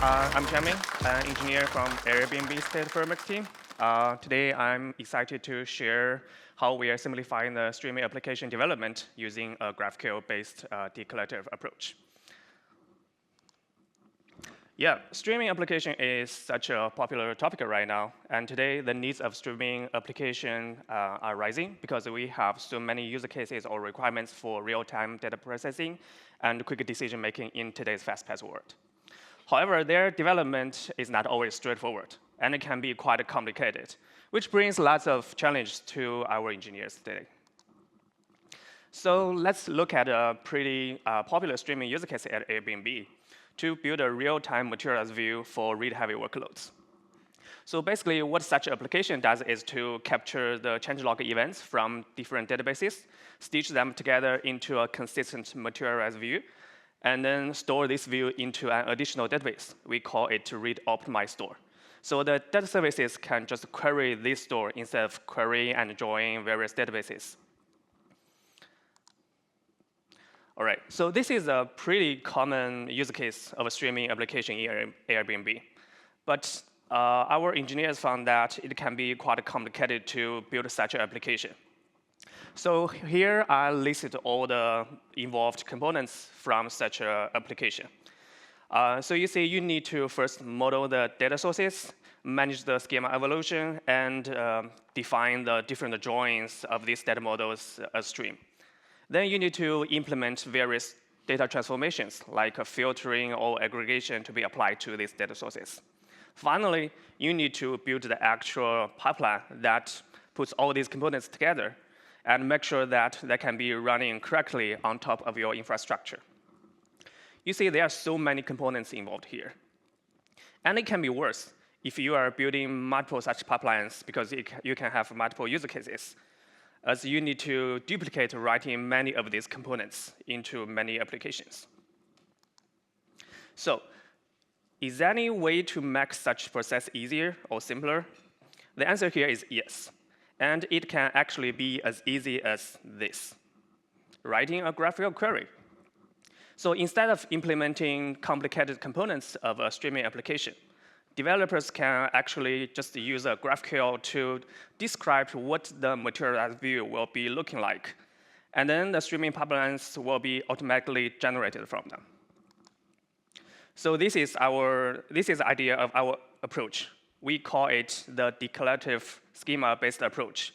I'm Xiangmin, an engineer from Airbnb State Framework team. Today, I'm excited to share how we are simplifying the streaming application development using a GraphQL-based declarative approach. Yeah, streaming application is such a popular topic right now, and today the needs of streaming application are rising because we have so many use cases or requirements for real-time data processing and quick decision-making in today's fast-paced world. However, their development is not always straightforward, and it can be quite complicated, which brings lots of challenges to our engineers today. So let's look at a pretty popular streaming use case at Airbnb to build a real-time materials view for read-heavy workloads. So basically, what such an application does is to capture the changelog events from different databases, stitch them together into a consistent materials view, and then store this view into an additional database. We call it read optimized store. So the data services can just query this store instead of query and join various databases. All right, so this is a pretty common use case of a streaming application in Airbnb. But our engineers found that it can be quite complicated to build such an application. So here I listed all the involved components from such an application. So you see you need to first model the data sources, manage the schema evolution, and define the different joins of these data models as stream. Then you need to implement various data transformations, like filtering or aggregation to be applied to these data sources. Finally, you need to build the actual pipeline that puts all these components together and make sure that they can be running correctly on top of your infrastructure. You see, there are so many components involved here. And it can be worse if you are building multiple such pipelines because you can have multiple use cases, as you need to duplicate writing many of these components into many applications. So, is there any way to make such process easier or simpler? The answer here is yes. And it can actually be as easy as this, writing a GraphQL query. So instead of implementing complicated components of a streaming application, developers can actually just use a GraphQL to describe what the materials view will be looking like. And then the streaming pipelines will be automatically generated from them. So this is the idea of our approach. We call it the declarative schema-based approach.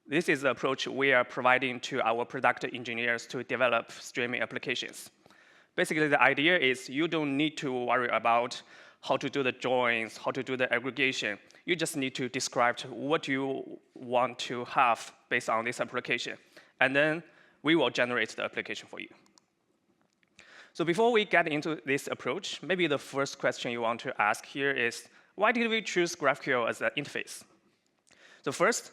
This is the approach we are providing to our product engineers to develop streaming applications. Basically, the idea is you don't need to worry about how to do the joins, how to do the aggregation. You just need to describe what you want to have based on this application. And then we will generate the application for you. So before we get into this approach, maybe the first question you want to ask here is, why did we choose GraphQL as an interface? So first,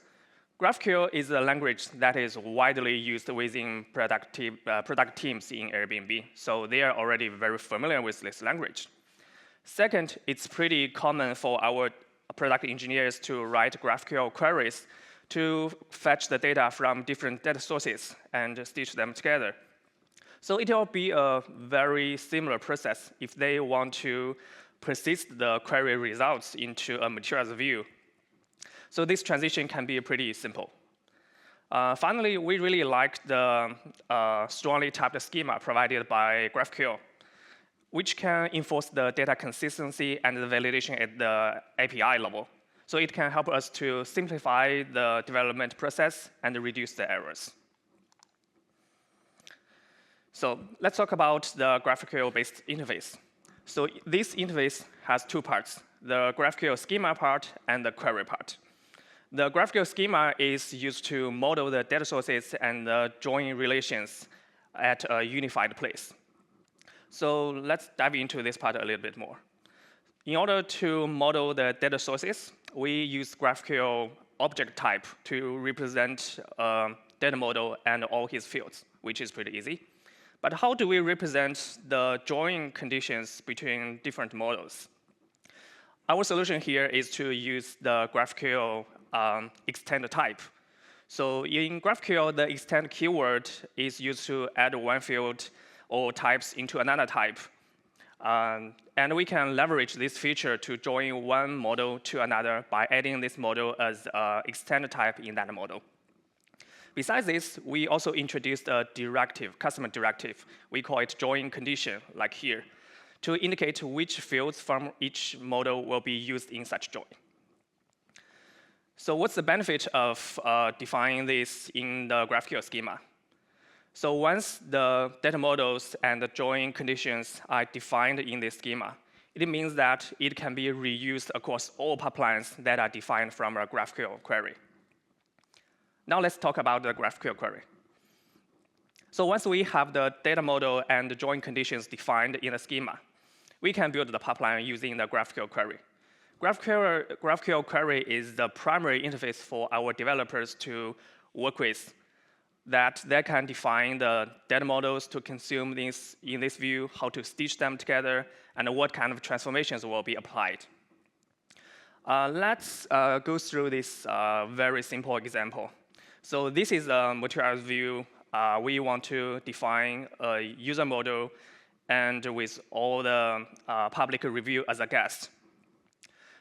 GraphQL is a language that is widely used within product teams in Airbnb. So they are already very familiar with this language. Second, it's pretty common for our product engineers to write GraphQL queries to fetch the data from different data sources and stitch them together. So it will be a very similar process if they want to persist the query results into a materials view. So this transition can be pretty simple. Finally, we really like the strongly typed schema provided by GraphQL, which can enforce the data consistency and the validation at the API level. So it can help us to simplify the development process and reduce the errors. So let's talk about the GraphQL-based interface. So this interface has two parts, the GraphQL schema part and the query part. The GraphQL schema is used to model the data sources and the join relations at a unified place. So let's dive into this part a little bit more. In order to model the data sources, we use GraphQL object type to represent a data model and all its fields, which is pretty easy. But how do we represent the join conditions between different models? Our solution here is to use the GraphQL extend type. So in GraphQL, the extend keyword is used to add one field or types into another type. And we can leverage this feature to join one model to another by adding this model as an extended type in that model. Besides this, we also introduced a directive, customer directive. We call it join condition, like here, to indicate which fields from each model will be used in such join. So what's the benefit of defining this in the GraphQL schema? So once the data models and the join conditions are defined in this schema, it means that it can be reused across all pipelines that are defined from a GraphQL query. Now let's talk about the GraphQL query. So once we have the data model and the join conditions defined in the schema, we can build the pipeline using the GraphQL query. GraphQL query is the primary interface for our developers to work with, that they can define the data models to consume this in this view, how to stitch them together, and what kind of transformations will be applied. Let's go through this very simple example. So this is a materials view. We want to define a user model and with all the public review as a guest.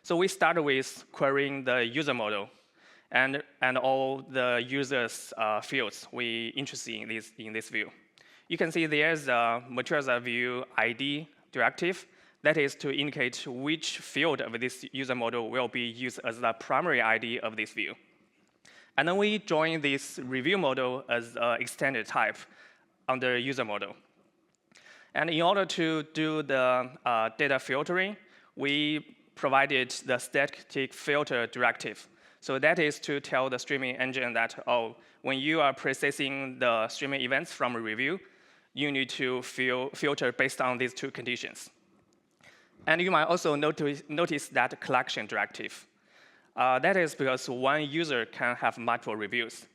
So we start with querying the user model and all the users' fields we interested in this view. You can see there's a materials view ID directive. That is to indicate which field of this user model will be used as the primary ID of this view. And then we join this review model as an extended type under user model. And in order to do the data filtering, we provided the static filter directive. So that is to tell the streaming engine that, oh, when you are processing the streaming events from a review, you need to filter based on these two conditions. And you might also notice that collection directive. That is because one user can have multiple reviews.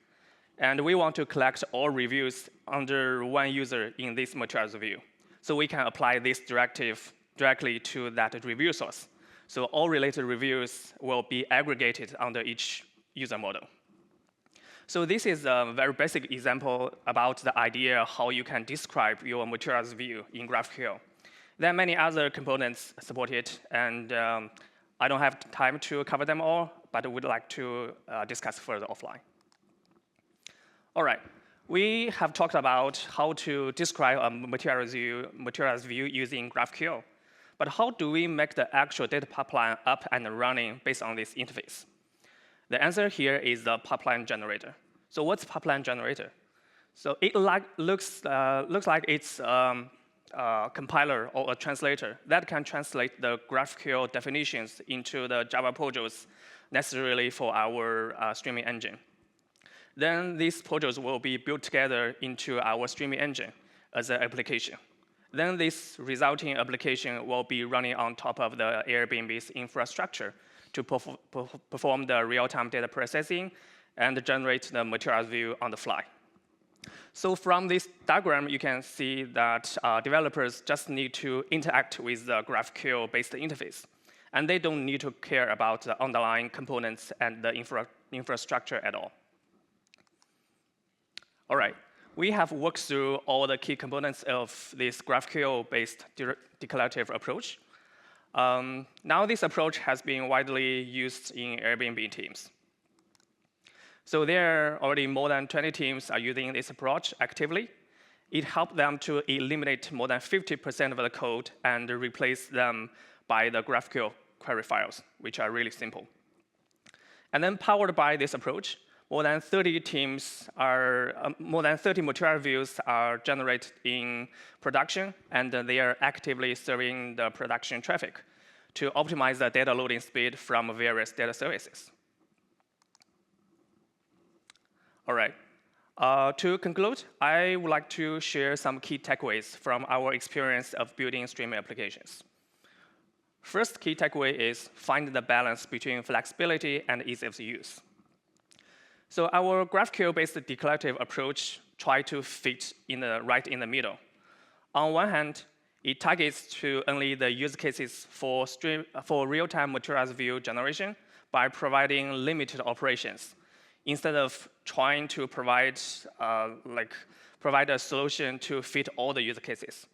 And we want to collect all reviews under one user in this materials view. So we can apply this directive directly to that review source. So all related reviews will be aggregated under each user model. So this is a very basic example about the idea how you can describe your materials view in GraphQL. There are many other components supported, and I don't have time to cover them all, but I would like to discuss further offline. All right, we have talked about how to describe a materials view using GraphQL. But how do we make the actual data pipeline up and running based on this interface? The answer here is the pipeline generator. So what's pipeline generator? So it looks like it's a compiler or a translator that can translate the GraphQL definitions into the Java modules necessarily for our streaming engine. Then these modules will be built together into our streaming engine as an application. Then this resulting application will be running on top of the Airbnb's infrastructure to perform the real-time data processing and generate the materials view on the fly. So from this diagram, you can see that developers just need to interact with the GraphQL-based interface. And they don't need to care about the underlying components and the infrastructure at all. All right. We have worked through all the key components of this GraphQL-based declarative approach. Now this approach has been widely used in Airbnb teams. So there are already more than 20 teams are using this approach actively. It helped them to eliminate more than 50% of the code and replace them by the GraphQL query files, which are really simple. And then powered by this approach, more than 30 material views are generated in production, and they are actively serving the production traffic to optimize the data loading speed from various data services. All right. To conclude, I would like to share some key takeaways from our experience of building streaming applications. First key takeaway is find the balance between flexibility and ease of use. So our GraphQL-based declarative approach tries to fit right in the middle. On one hand, it targets to only the use cases for real-time materials view generation by providing limited operations, instead of trying to provide a solution to fit all the use cases.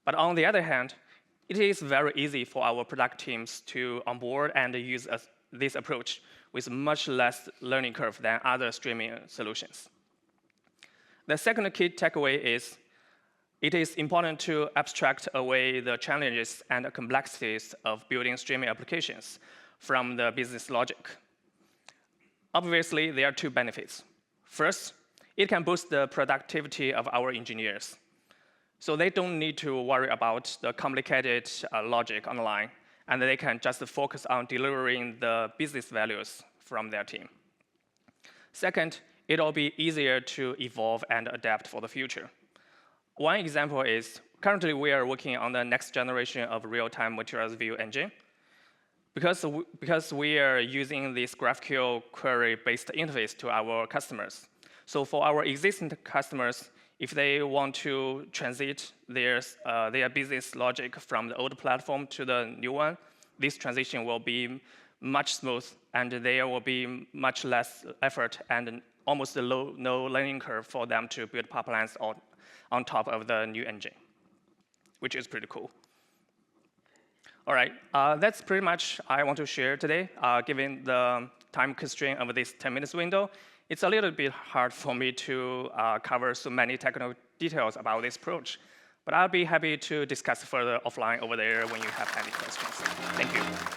But on the other hand, it is very easy for our product teams to onboard and use this approach with much less learning curve than other streaming solutions. The second key takeaway is it is important to abstract away the challenges and complexities of building streaming applications from the business logic. Obviously, there are two benefits. First, it can boost the productivity of our engineers. So they don't need to worry about the complicated logic online, and they can just focus on delivering the business values from their team. Second, it'll be easier to evolve and adapt for the future. One example is, currently we are working on the next generation of real-time materials view engine. Because we are using this GraphQL query-based interface to our customers. So for our existing customers, if they want to transit their business logic from the old platform to the new one, this transition will be much smooth, and there will be much less effort and almost no learning curve for them to build pipelines on top of the new engine, which is pretty cool. All right, that's pretty much I want to share today. Given the time constraint of this 10 minutes window, it's a little bit hard for me to cover so many technical details about this approach. But I'll be happy to discuss further offline over there when you have any questions. Thank you.